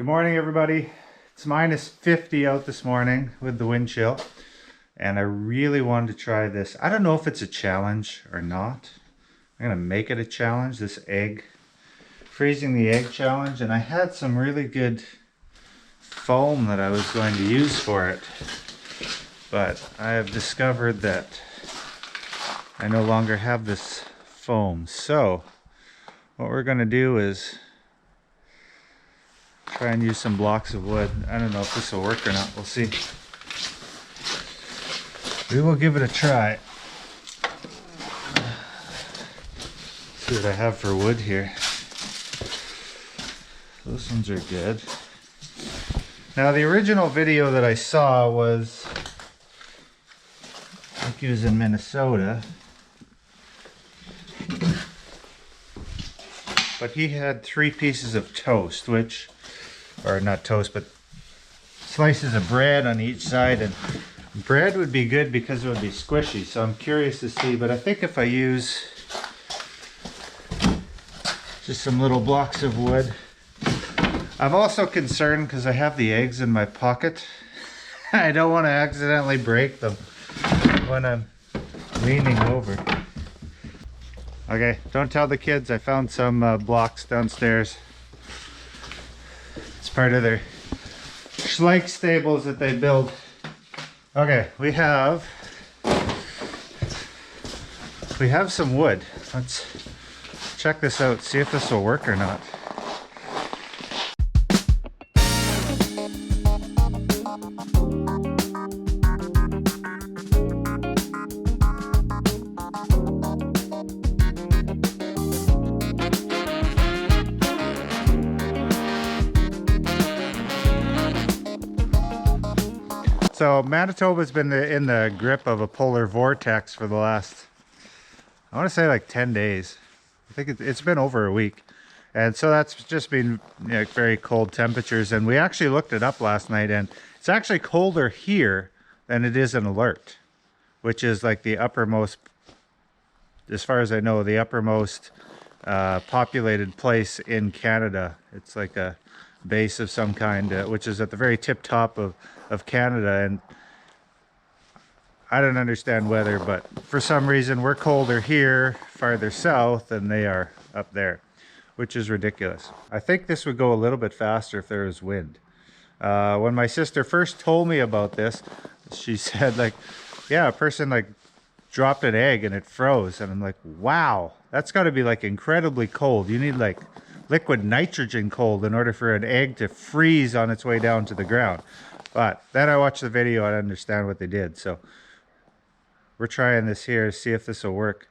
Good morning, everybody. It's minus 50 out this morning with the wind chill, and I really wanted to try this. I don't know if it's a challenge or not. I'm gonna make it a challenge, this egg, freezing the egg challenge, and I had some really good foam that I was going to use for it, but I have discovered that I no longer have this foam. So what we're gonna do is try and use some blocks of wood. I don't know if this will work or not. We'll see. We will give it a try. See what I have for wood here. Those ones are good. Now the original video that I saw was, I think he was in Minnesota, but he had 3 pieces of toast, which, or not toast, but slices of bread on each side, and bread would be good because it would be squishy, so I'm curious to see. But I think if I use just some little blocks of wood. I'm also concerned because I have the eggs in my pocket. I don't want to accidentally break them when I'm leaning over. Okay, don't tell the kids I found some blocks downstairs. It's part of their Schleich stables that they build. Okay, we have some wood. Let's check this out, see if this will work or not. So Manitoba's been in the grip of a polar vortex for the last, I want to say like 10 days. I think it's been over a week. And so that's just been, you know, very cold temperatures. And we actually looked it up last night, and it's actually colder here than it is in Alert, which is like the uppermost, as far as I know, the uppermost populated place in Canada. It's like a base of some kind, which is at the very tip top of Canada. And I don't understand weather, but for some reason we're colder here farther south than they are up there, which is ridiculous. I think this would go a little bit faster if there was wind. When my sister first told me about this, she said, like, yeah, a person like dropped an egg and it froze. And I'm like, wow, that's got to be like incredibly cold. You need like liquid nitrogen cold in order for an egg to freeze on its way down to the ground. But then I watched the video and I understand what they did. So we're trying this here to see if this will work.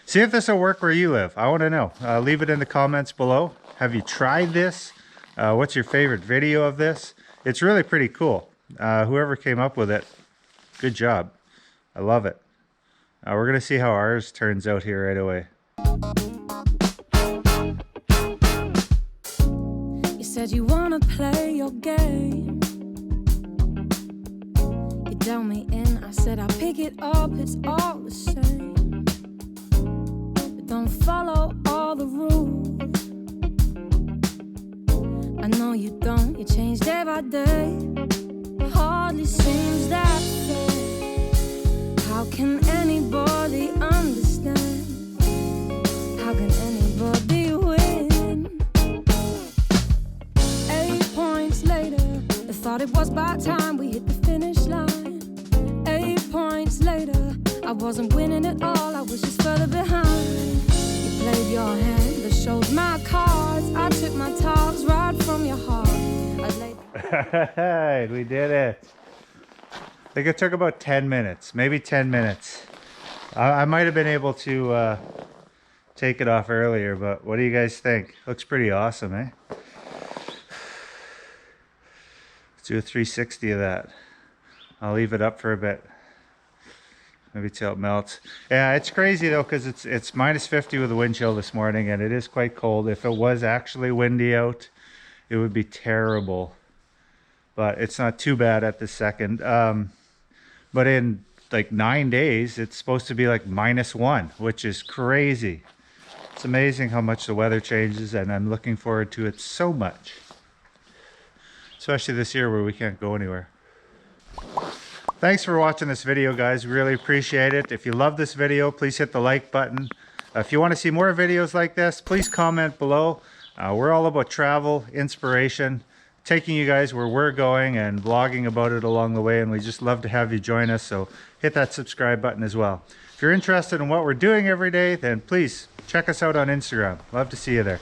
See if this will work where you live. I want to know. Leave it in the comments below. Have you tried this? What's your favorite video of this? It's really pretty cool. Whoever came up with it, good job. I love it. We're going to see how ours turns out here right away. You said you want to play your game. You dealt me in, I said I'll pick it up, it's all the same. But don't follow all the rules. I know you don't, you change day by day. Hardly seems that fair. How can anybody understand? How can anybody win? 8 points later, I thought it was about time we hit the finish line. 8 points later, I wasn't winning at all, I was just further behind. You played your hand, that showed my cards. I took my talks right from your heart. Alright, we did it. I think it took about 10 minutes, maybe 10 minutes. I might have been able to take it off earlier, but what do you guys think? Looks pretty awesome, eh? Let's do a 360 of that. I'll leave it up for a bit, maybe till it melts. Yeah, it's crazy though, because it's minus 50 with the wind chill this morning, and it is quite cold. If it was actually windy out, it would be terrible, but it's not too bad at this second. But in like 9 days, it's supposed to be like -1, which is crazy. It's amazing how much the weather changes, and I'm looking forward to it so much. Especially this year where we can't go anywhere. Thanks for watching this video, guys. Really appreciate it. If you love this video, please hit the like button. If you want to see more videos like this, please comment below. We're all about travel, inspiration, taking you guys where we're going and vlogging about it along the way, and we just love to have you join us, so hit that subscribe button as well. If you're interested in what we're doing every day, then please check us out on Instagram. Love to see you there.